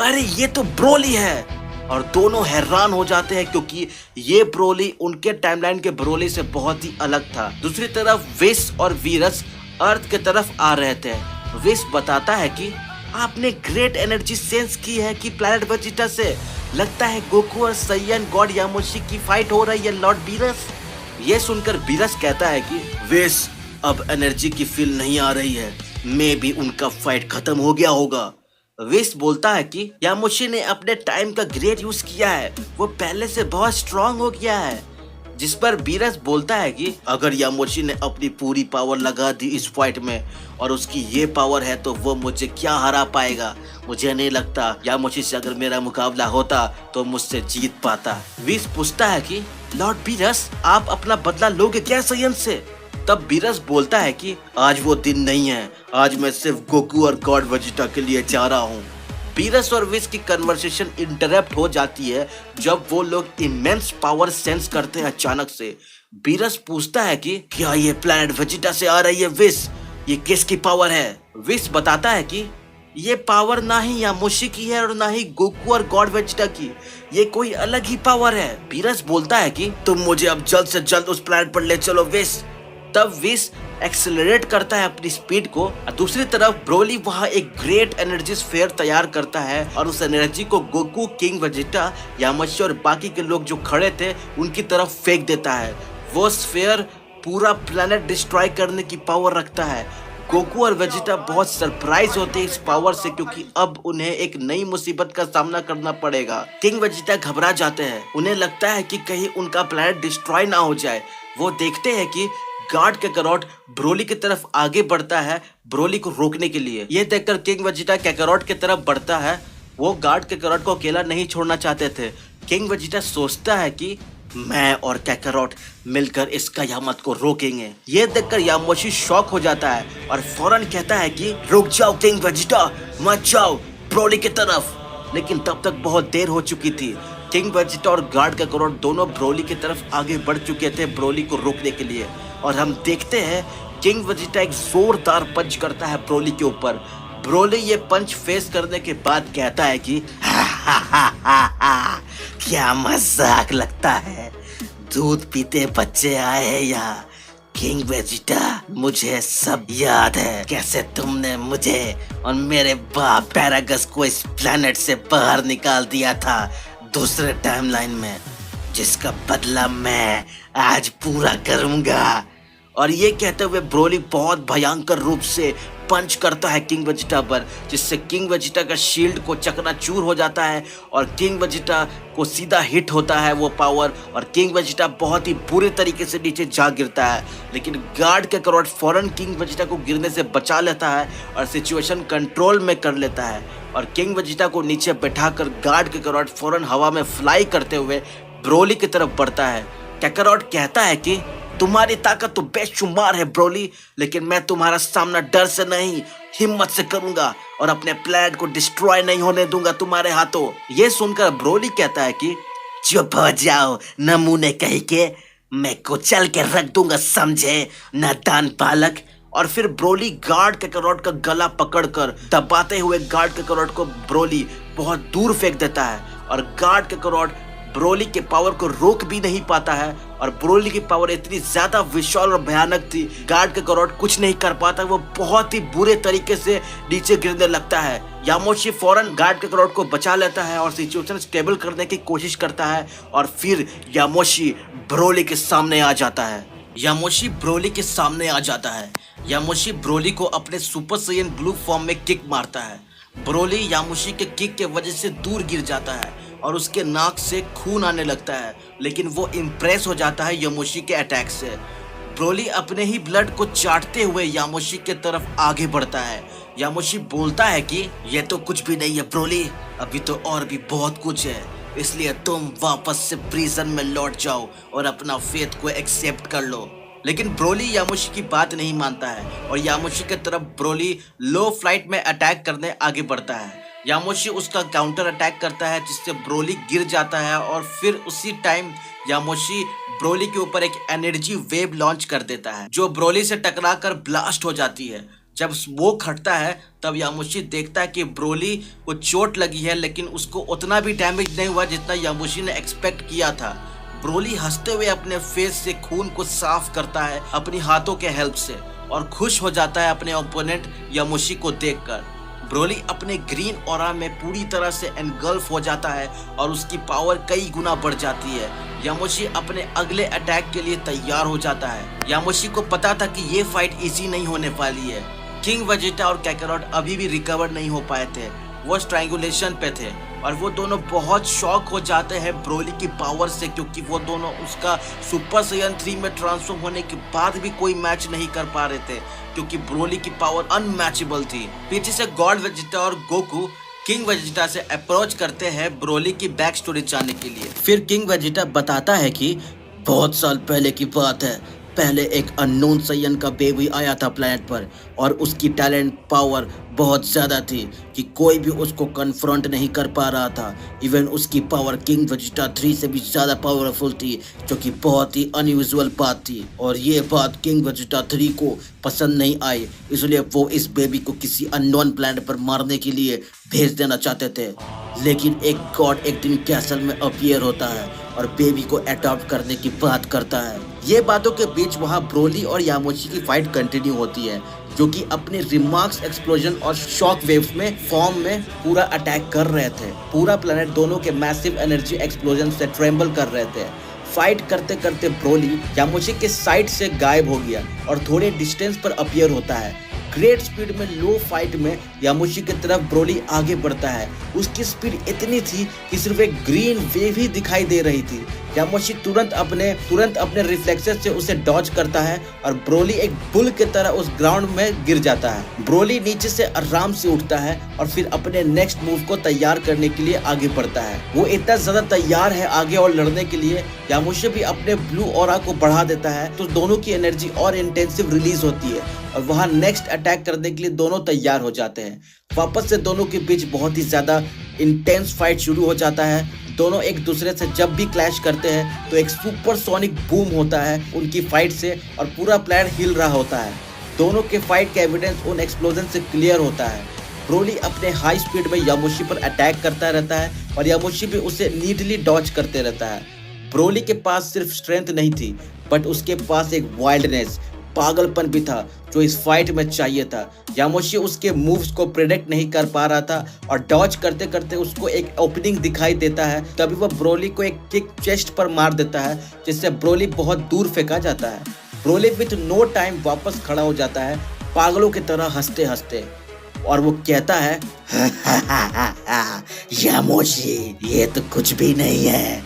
अरे ये तो ब्रोली है। और दोनों हैरान हो जाते हैं क्योंकि ये ब्रोली उनके टाइमलाइन के ब्रोली से बहुत ही अलग था। दूसरी तरफ विस और वीरस अर्थ के तरफ आ रहे थे। विस बताता है कि आपने ग्रेट एनर्जी सेंस की है कि प्लैनेट वेजिटा से लगता है गोकू और सैयन गॉड यामोशी की फाइट हो रही है लॉर्ड बीरस। ये सुनकर बीरस कहता है कि विस अब एनर्जी की फील नहीं आ रही है, मे भी उनका फाइट खत्म हो गया होगा। विस बोलता है कि यामोशी ने अपने टाइम का ग्रेट यूज किया है, वो पहले से बहुत स्ट्रांग हो गया है। जिस पर बीरस बोलता है कि अगर यामोशी ने अपनी पूरी पावर लगा दी इस फाइट में और उसकी ये पावर है तो वो मुझे क्या हरा पाएगा। मुझे नहीं लगता यामोशी से अगर मेरा मुकाबला होता तो मुझसे जीत पाता। विस पूछता है कि लॉर्ड बीरस आप अपना बदला लोगे क्या सयन से। तब बीरस बोलता है कि आज वो दिन नहीं है, आज मैं सिर्फ गोकू और गॉड वेजिटा के लिए जा रहा हूँ। बीरस और विस की कन्वर्सेशन इंटरप्ट हो जाती है जब वो लोग इमेंस पावर सेंस करते हैं अचानक से। बीरस पूछता है कि क्या ये प्लैनेट वेजिटा से आ रही है विस, ये किसकी पावर है। विस बताता है कि ये पावर ना ही यामोशी की है और ना ही गोकू और गॉड वेजिटा की, ये कोई अलग ही पावर है। बीरस बोलता है कि तुम मुझे अब जल्द से जल्द उस प्लैनेट पर ले चलो विस। तब विस एक्सेलरेट करता है अपनी स्पीड को। दूसरी तरफ ब्रोली वहाँ एक ग्रेट एनर्जी स्फीयर तैयार करता है और उस एनर्जी को गोकू, किंग वेजिटा, यामोशी और बाकी के लोग जो खड़े थे उनकी तरफ फेंक देता है। वो स्फीयर पूरा प्लेनेट डिस्ट्रॉय करने की पावर रखता है। गोकू और वेजिटा बहुत सरप्राइज होते हैं इस पावर से क्योंकि अब उन्हें एक नई मुसीबत का सामना करना पड़ेगा। किंग वेजिटा घबरा जाते हैं, उन्हें लगता है कि कहीं उनका प्लेनेट डिस्ट्रॉय ना हो जाए। वो देखते हैं कि गार्ड कैकारोट ब्रोली की तरफ आगे बढ़ता है ब्रोली को रोकने के लिए। ये देखकर किंग वेजिटा कैकारोट की तरफ बढ़ता है। वो गार्ड कैकारोट को अकेला नहीं छोड़ना चाहते थे। किंग वेजिटा सोचता है कि मैं और कैकारोट मिलकर इस कयामत को रोकेंगे। ये देखकर यामोशी शॉक हो जाता है और फौरन कहता है कि रुक जाओ किंग वेजिटा, मत जाओ ब्रोली की तरफ। लेकिन तब तक बहुत देर हो चुकी थी। किंग वेजिटा और गार्ड कैकारोट दोनों ब्रोली की तरफ आगे बढ़ चुके थे ब्रोली को रोकने के लिए। और हम देखते हैं किंग वेजिटा एक जोरदार पंच करता है ब्रोली के ऊपर। ब्रोली ये पंच फेस करने के बाद कहता है कि क्या मजाक लगता है, दूध पीते बच्चे आए हैं यहाँ। किंग वेजिटा मुझे सब याद है कैसे तुमने मुझे और मेरे बाप पैरागस को इस प्लेनेट से बाहर निकाल दिया था दूसरे टाइमलाइन में, जिसका बदला मैं आज पूरा करूंगा। और ये कहते हुए ब्रोली बहुत भयंकर रूप से पंच करता है किंग वेजिटा पर, जिससे किंग वेजिटा का शील्ड को चकनाचूर हो जाता है और किंग वेजिटा को सीधा हिट होता है वो पावर और किंग वेजिटा बहुत ही बुरे तरीके से नीचे जा गिरता है। लेकिन गार्ड कैकारोट फौरन किंग वेजिटा को गिरने से बचा लेता है और सिचुएशन कंट्रोल में कर लेता है और किंग वेजिटा को नीचे बैठाकर गार्ड कैकारोट फौरन हवा में फ्लाई करते हुए ब्रोली की तरफ बढ़ता है। कैकारोट कहता है कि तुम्हारी ताकत तो बेशुमार है ब्रोली, लेकिन मैं तुम्हारा सामना डर से नहीं हिम्मत से करूंगा और अपने प्लेनेट को डिस्ट्रॉय नहीं होने दूंगा तुम्हारे हाथों। ये सुनकर ब्रोली कहता है कि चुप हो जाओ नमूने कहीं के, मैं कुचल के रख दूंगा समझे नादान बालक। और फिर ब्रोली गार्ड कैकारोट का गला पकड़कर दबाते हुए गार्ड कैकारोट को ब्रोली बहुत दूर फेंक देता है और गार्ड कैकारोट ब्रोली के पावर को रोक भी नहीं पाता है। और ब्रोली की पावर इतनी ज्यादा विशाल और भयानक थी, गार्ड कैकारोट कुछ नहीं कर पाता, वो बहुत ही बुरे तरीके से नीचे गिरने लगता है। यामोशी फौरन गार्ड कैकारोट को बचा लेता है और सिचुएशन स्टेबल करने की कोशिश करता है और फिर यामोशी ब्रोली के सामने आ जाता है। यामोशी ब्रोली के सामने आ जाता है। यामोशी ब्रोली को अपने सुपर सैयन ब्लू फॉर्म में किक मारता है। ब्रोली यामोशी के किक के वजह से दूर गिर जाता है और उसके नाक से खून आने लगता है, लेकिन वो इम्प्रेस हो जाता है यामोशी के अटैक से। ब्रोली अपने ही ब्लड को चाटते हुए यामोशी के तरफ आगे बढ़ता है। यामोशी बोलता है कि ये तो कुछ भी नहीं है ब्रोली, अभी तो और भी बहुत कुछ है, इसलिए तुम वापस से प्रिजन में लौट जाओ और अपना फेथ को एक्सेप्ट कर लो। लेकिन ब्रोली यामोशी की बात नहीं मानता है और यामोशी की तरफ ब्रोली लो फ्लाइट में अटैक करने आगे बढ़ता है। यामोशी उसका काउंटर अटैक करता है जिससे ब्रोली गिर जाता है और फिर उसी टाइम यामोशी ब्रोली के ऊपर एक एनर्जी वेव लॉन्च कर देता है जो ब्रोली से टकराकर ब्लास्ट हो जाती है। जब स्मोक हटता है तब यामुशी देखता है कि ब्रोली को चोट लगी है, लेकिन उसको उतना भी डैमेज नहीं हुआ जितना यामुशी ने एक्सपेक्ट किया था। ब्रोली हंसते हुए अपने फेस से खून को साफ करता है अपनी हाथों के हेल्प से और खुश हो जाता है अपने ओपोनेंट यामुशी को देखकर। ब्रोली अपने ग्रीन ऑरा में पूरी तरह से एनगल्फ हो जाता है और उसकी पावर कई गुना बढ़ जाती है। यामुशी अपने अगले अटैक के लिए तैयार हो जाता है। यामुशी को पता था कि ये फाइट इजी नहीं होने वाली है। किंग वेजिटा और कैकारोट अभी भी रिकवर नहीं हो पाए थे, वो स्ट्रैंगुलेशन पे थे और वो दोनों बहुत शॉक हो जाते हैं ब्रोली की पावर से, क्योंकि वो दोनों उसका सुपर साइयन 3 में ट्रांसफॉर्म होने के बाद भी कोई मैच नहीं कर पा रहे थे, क्योंकि ब्रोली की पावर अनमैचेबल थी। पीछे से गॉड वेजिटा और गोकू किंग वेजिटा से अप्रोच करते हैं ब्रोली की बैक स्टोरी जानने के लिए। फिर किंग वेजिटा बताता है कि बहुत साल पहले की बात है, पहले एक अननोन साइयन का बेबी आया था प्लेनेट पर और उसकी टैलेंट पावर बहुत ज़्यादा थी कि कोई भी उसको कन्फ्रंट नहीं कर पा रहा था। इवन उसकी पावर किंग वेजिटा 3 से भी ज़्यादा पावरफुल थी, जो कि बहुत ही अनयूजुअल बात थी और ये बात किंग वेजिटा 3 को पसंद नहीं आई, इसलिए वो इस बेबी को किसी अननोन प्लेनेट पर मारने के लिए भेज देना चाहते थे। लेकिन एक गॉड एक दिन कैसल में अपीयर होता है और बेबी को अडॉप्ट करने की बात करता है। ये बातों के बीच वहाँ ब्रोली और यामुशी की फाइट कंटिन्यू होती है, जो कि अपने रिमार्क्स एक्सप्लोजन और शॉक वेव्स में फॉर्म में पूरा अटैक कर रहे थे। पूरा प्लेनेट दोनों के मैसिव एनर्जी एक्सप्लोजन से ट्रेम्बल कर रहे थे। फाइट करते करते ब्रोली यामुशी के साइड से गायब हो गया और थोड़े डिस्टेंस पर अपीयर होता है। ग्रेट स्पीड में लो फाइट में यामुशी की तरफ ब्रोली आगे बढ़ता है। उसकी स्पीड इतनी थी कि सिर्फ एक ग्रीन वेव ही दिखाई दे रही थी। यामुशी तुरंत अपने रिफ्लेक्सेस से उसे डॉज करता है और ब्रोली एक बुल की तरह उस ग्राउंड में गिर जाता है। ब्रोली नीचे से आराम से उठता है और फिर अपने नेक्स्ट मूव को तैयार करने के लिए आगे बढ़ता है। वो इतना ज्यादा तैयार है आगे और लड़ने के लिए, यामुशी भी अपने ब्लू ऑरा को बढ़ा देता है, तो दोनों की एनर्जी और इंटेंसिव रिलीज होती है और वहाँ नेक्स्ट अटैक करने के लिए दोनों तैयार हो जाते हैं। वापस से दोनों के बीच बहुत ही ज्यादा इंटेंस फाइट शुरू हो जाता है। दोनों एक दूसरे से जब भी क्लैश करते हैं तो एक सुपर सोनिक बूम होता है उनकी फाइट से और पूरा प्लेनेट हिल रहा होता है। दोनों के फाइट का एविडेंस उन एक्सप्लोजन से क्लियर होता है। ब्रोली अपने हाई स्पीड में यामुशी पर अटैक करता रहता है और यामुशी भी उसे नीडली डॉज करते रहता है। ब्रोली के पास सिर्फ स्ट्रेंथ नहीं थी, बट उसके पास एक वाइल्डनेस, पागलपन भी था जो इस फाइट में चाहिए था। यामुशी उसके मूव्स को प्रेडिक्ट नहीं कर पा रहा था और डॉज करते करते उसको एक ओपनिंग दिखाई देता है, तभी वह ब्रोली को एक किक चेस्ट पर मार देता है, जिससे ब्रोली बहुत दूर फेंका जाता है। ब्रोली विथ नो टाइम वापस खड़ा हो जाता है पागलों की तरह हंसते हंसते और वो कहता है यामुशी ये तो कुछ भी नहीं है,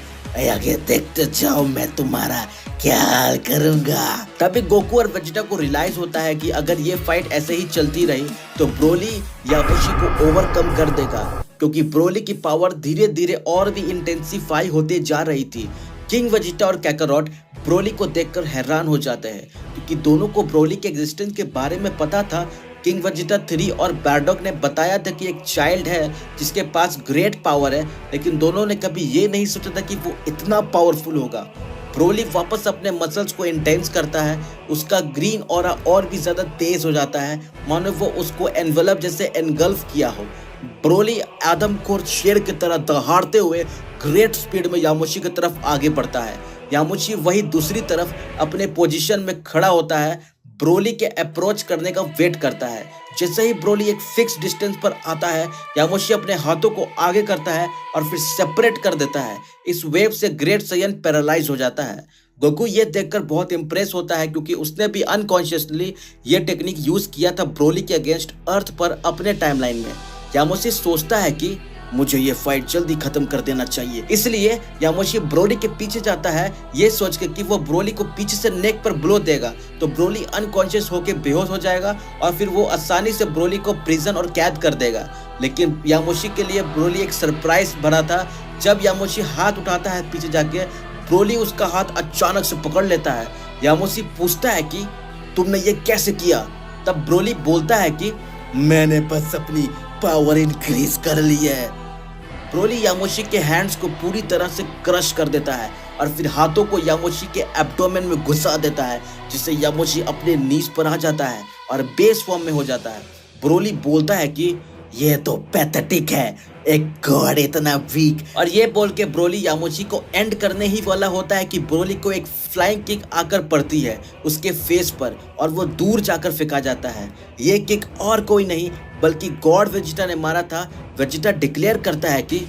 आगे देखते जाओ मैं तुम्हारा क्या हाल करूंगा। तभी गोकू और वेजिटा को रियलाइज होता है कि अगर ये फाइट ऐसे ही चलती रही तो ब्रोली यामुशी को ओवरकम कर देगा, क्योंकि ब्रोली की पावर धीरे धीरे और भी इंटेंसिफाई होते जा रही थी। किंग वेजिटा और कैकारोट ब्रोली को देखकर हैरान हो जाते हैं, क्योंकि दोनों को ब्रोली के एग्जिस्टेंस के बारे में पता था। किंग वेजिटा 3 और बैरडॉग ने बताया था कि एक चाइल्ड है जिसके पास ग्रेट पावर है, लेकिन दोनों ने कभी ये नहीं सोचा था कि वो इतना पावरफुल होगा। ब्रोली वापस अपने मसल्स को इंटेंस करता है, उसका ग्रीन ऑरा और भी ज्यादा तेज हो जाता है, मानो वो उसको एनवेलप जैसे एनगल्फ किया हो। ब्रोली आदमखोर शेर की तरह दहाड़ते हुए ग्रेट स्पीड में यामुशी की तरफ आगे बढ़ता है। यामुशी वही दूसरी तरफ अपने पोजीशन में खड़ा होता है, ब्रोली के अप्रोच करने का वेट करता है। जैसे ही ब्रोली एक फिक्स डिस्टेंस पर आता है, यामुशी अपने हाथों को आगे करता है और फिर सेपरेट कर देता है। इस वेव से ग्रेट साइयन पैरालाइज हो जाता है। गोकू ये देखकर बहुत इंप्रेस होता है, क्योंकि उसने भी अनकॉन्शियसली ये टेक्निक यूज किया था ब्रोली के अगेंस्ट अर्थ पर अपने टाइमलाइन में। यामुशी सोचता है कि मुझे ये फाइट जल्दी खत्म कर देना चाहिए, इसलिए यामुशी ब्रोली के पीछे जाता है, ये सोच के कि वो ब्रोली को पीछे से नेक पर ब्लो देगा तो ब्रोली अनकॉन्शियस होकर बेहोश हो जाएगा और फिर वो आसानी से ब्रोली को प्रिजन और कैद कर देगा। लेकिन यामुशी के लिए ब्रोली एक सरप्राइज भरा था। जब यामुशी हाथ उठाता है पीछे जाके, ब्रोली उसका हाथ अचानक से पकड़ लेता है। यामुशी पूछता है कि तुमने ये कैसे किया? तब ब्रोली बोलता है कि मैंने बस अपनी पावर इंक्रीज कर ली है। ब्रोली यामुशी के हैंड्स को पूरी तरह से क्रश कर देता है और फिर हाथों को यामुशी के एब्डोमेन में घुसा देता है, जिससे यामुशी अपने नीज पर आ जाता है और बेस फॉर्म में हो जाता है। ब्रोली बोलता है कि ये तो पैथेटिक है, एक गॉड इतना वीक। और ये बोल के ब्रोली यामोची को एंड करने ही वाला होता है कि ब्रोली को एक फ्लाइंग किक आकर पड़ती है उसके फेस पर और वो दूर जाकर फेंका जाता है। ये किक और कोई नहीं बल्कि गॉड वेजिटा ने मारा था। वेजिटा डिक्लेयर करता है कि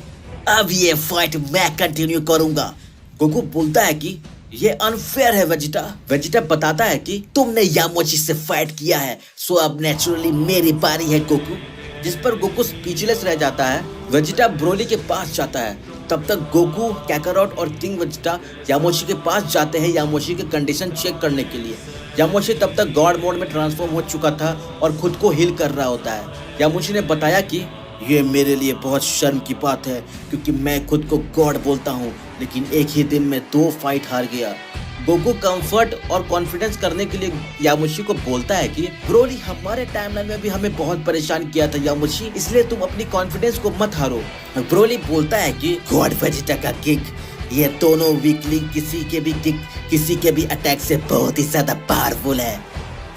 अब ये फाइट मैं कंटिन्यू करूंगा। गोकू बोलता है कि ये अनफेयर है वेजिटा। वेजिटा बताता है कि तुमने यामोची से फाइट किया है, सो अब नेचुरली मेरी बारी है गोकू। जिस पर गोकू स्पीचलेस रह जाता है। वेजिटा ब्रोली के पास जाता है। तब तक गोकू, कैकारोट और किंग वेजिटा यामोची के पास जाते हैं यामोची की कंडीशन चेक करने के लिए। यामोची तब तक गॉड मोड में ट्रांसफॉर्म हो चुका था और खुद को हील कर रहा होता है। यामोची ने बताया कि ये मेरे लिए बहुत शर्म की बात है क्योंकि मैं खुद को गॉड बोलता हूँ, लेकिन एक ही दिन में 2 फाइट हार गया। गोकू कंफर्ट और कॉन्फिडेंस करने के लिए यामोची को बोलता है कि ब्रोली हमारे टाइमलाइन में भी हमें बहुत परेशान किया था यामोची, इसलिए तुम अपनी कॉन्फिडेंस को मत हारो। ब्रोली बोलता है कि गॉड वेजिटा का किक, ये दोनों वीकलिंग किसी के भी अटैक से बहुत ही ज्यादा पावरफुल है।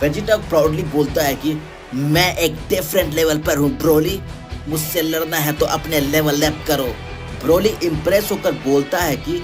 वेजिटा प्राउडली बोलता है कि मैं एक डिफरेंट लेवल पर हूँ ब्रोली, मुझसे लड़ना है तो अपने लेवल अप करो। ब्रोली इम्प्रेस होकर बोलता है कि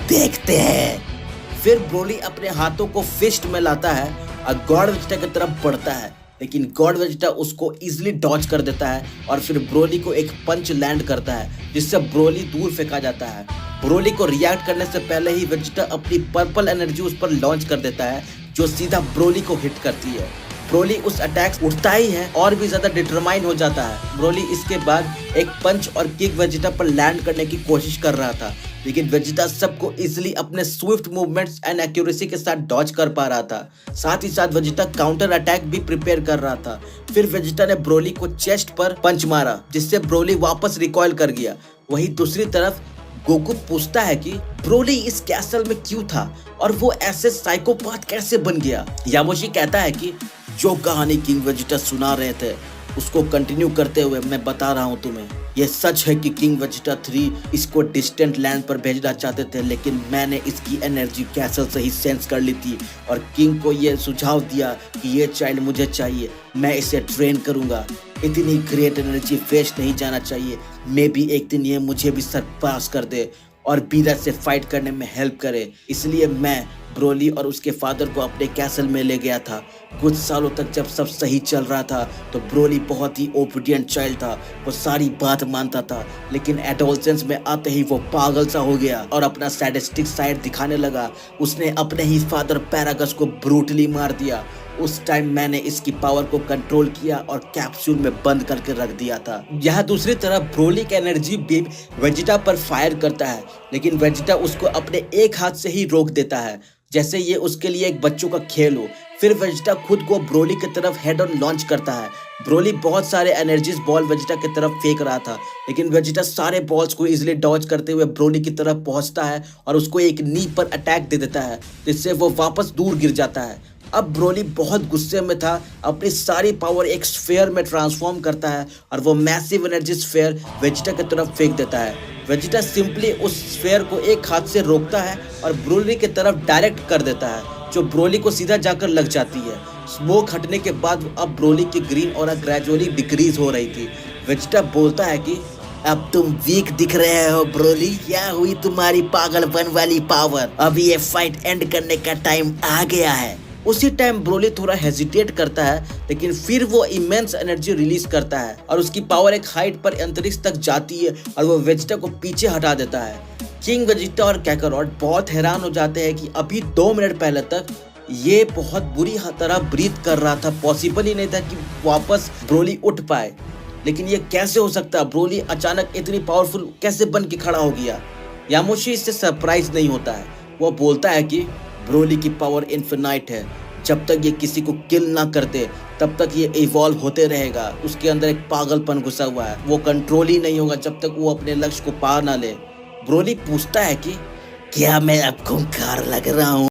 देखते हैं। फिर ब्रोली अपने हाथों को फिस्ट में लाता है और गॉड वेजिटा की तरफ बढ़ता है, लेकिन गॉड वेजिटा उसको इजीली डॉज कर देता है और फिर ब्रोली को एक पंच लैंड करता है जिससे ब्रोली दूर फेंका जाता है। ब्रोली को रिएक्ट करने से पहले ही वेजिटा अपनी पर्पल एनर्जी उस पर लॉन्च कर देता है जो सीधा ब्रोली को हिट करती है। ब्रोली उस अटैक उठता ही है और भी ज्यादा डिटरमाइन हो जाता है। ब्रोली इसके बाद एक पंच और किक वेजिटा पर लैंड करने की कोशिश कर रहा था, लेकिन वेजिटा सबको इजीली अपने स्विफ्ट मूवमेंट्स एंड एक्यूरेसी के साथ डॉज कर पा रहा था। साथ ही साथ वेजिटा काउंटर अटैक भी प्रिपेयर कर रहा था। फिर वेजिटा ने ब्रोली को चेस्ट पर पंच मारा जिससे ब्रोली वापस रिकॉइल कर गया। वहीं दूसरी तरफ गोकू पूछता है कि ब्रोली इस कैसल में क्यों था और वो ऐसे साइकोपाथ कैसे बन गया। यामोची कहता है कि जो कहानी किंग वेजिटा सुना रहे थे उसको कंटिन्यू करते हुए मैं बता रहा हूँ तुम्हें। ये सच है कि किंग वेजिटा 3 इसको डिस्टेंट लैंड पर भेजना चाहते थे, लेकिन मैंने इसकी एनर्जी कैसल से ही सेंस कर ली थी और किंग को ये सुझाव दिया कि ये चाइल्ड मुझे चाहिए, मैं इसे ट्रेन करूंगा। इतनी ग्रेट एनर्जी वेस्ट नहीं जाना चाहिए। मे बी एक दिन ये मुझे भी सरपास कर दे और बीरा से फाइट करने में हेल्प करे। इसलिए मैं ब्रोली और उसके फादर को अपने कैसल में ले गया था। कुछ सालों तक जब सब सही चल रहा था तो ब्रोली बहुत ही ओबीडिएंट चाइल्ड था, वो सारी बात मानता था, लेकिन एडोलसेंस में आते ही वो पागल सा हो गया और अपना सैडिस्टिक साइड दिखाने लगा। उसने अपने ही फादर पैरागस को ब्रूटली मार दिया। उस टाइम मैंने इसकी पावर को कंट्रोल किया और कैप्सूल में बंद करके रख दिया था। यहाँ दूसरी तरफ ब्रोली का एनर्जी बीम वेजिटा पर फायर करता है, लेकिन वेजिटा उसको अपने एक हाथ से ही रोक देता है जैसे ये उसके लिए एक बच्चों का खेल हो। फिर वेजिटा खुद को ब्रोली की तरफ हेड ऑन लॉन्च करता है। ब्रोली बहुत सारे एनर्जीज बॉल वेजिटा की तरफ फेंक रहा था, लेकिन वेजिटा सारे बॉल्स को इजीली डॉज करते हुए ब्रोली की तरफ पहुंचता है और उसको एक नी पर अटैक दे देता है जिससे वो वापस दूर गिर जाता है। अब ब्रोली बहुत गुस्से में था, अपनी सारी पावर एक स्फेयर में ट्रांसफॉर्म करता है और वो मैसिव एनर्जी स्फेयर वेजिटा की तरफ फेंक देता है। वेजिटा सिंपली उस स्फेयर को एक हाथ से रोकता है और ब्रोली की तरफ डायरेक्ट कर देता है जो ब्रोली को सीधा जाकर लग जाती है। स्मोक हटने के बाद अब ब्रोली की ग्रीन ऑरा ग्रेजुअली डिक्रीज हो रही थी। वेजिटा बोलता है कि अब तुम वीक दिख रहे हो ब्रोली, क्या हुई तुम्हारी पागलपन वाली पावर? अब ये फाइट एंड करने का टाइम आ गया है। उसी टाइम ब्रोली थोड़ा हेजिटेट करता है, लेकिन फिर वो इमेंस एनर्जी रिलीज करता है और उसकी पावर एक हाइट पर अंतरिक्ष तक जाती है और वो वेजिटा को पीछे हटा देता है। किंग वेजिटा और कैकारोट बहुत हैरान हो जाते हैं कि अभी 2 मिनट पहले तक ये बहुत बुरी तरह ब्रीथ कर रहा था। पॉसिबल ही नहीं था कि वापस ब्रोली उठ पाए, लेकिन ये कैसे हो सकता? ब्रोली अचानक इतनी पावरफुल कैसे बन के खड़ा हो गया? यामोची इससे सरप्राइज नहीं होता है। वो बोलता है कि ब्रोली की पावर इन्फिनाइट है, जब तक ये किसी को किल ना करते तब तक ये इवॉल्व होते रहेगा। उसके अंदर एक पागलपन घुसा हुआ है, वो कंट्रोल ही नहीं होगा जब तक वो अपने लक्ष्य को पार ना ले। ब्रोली पूछता है कि क्या मैं अब खूंखार लग रहा हूँ?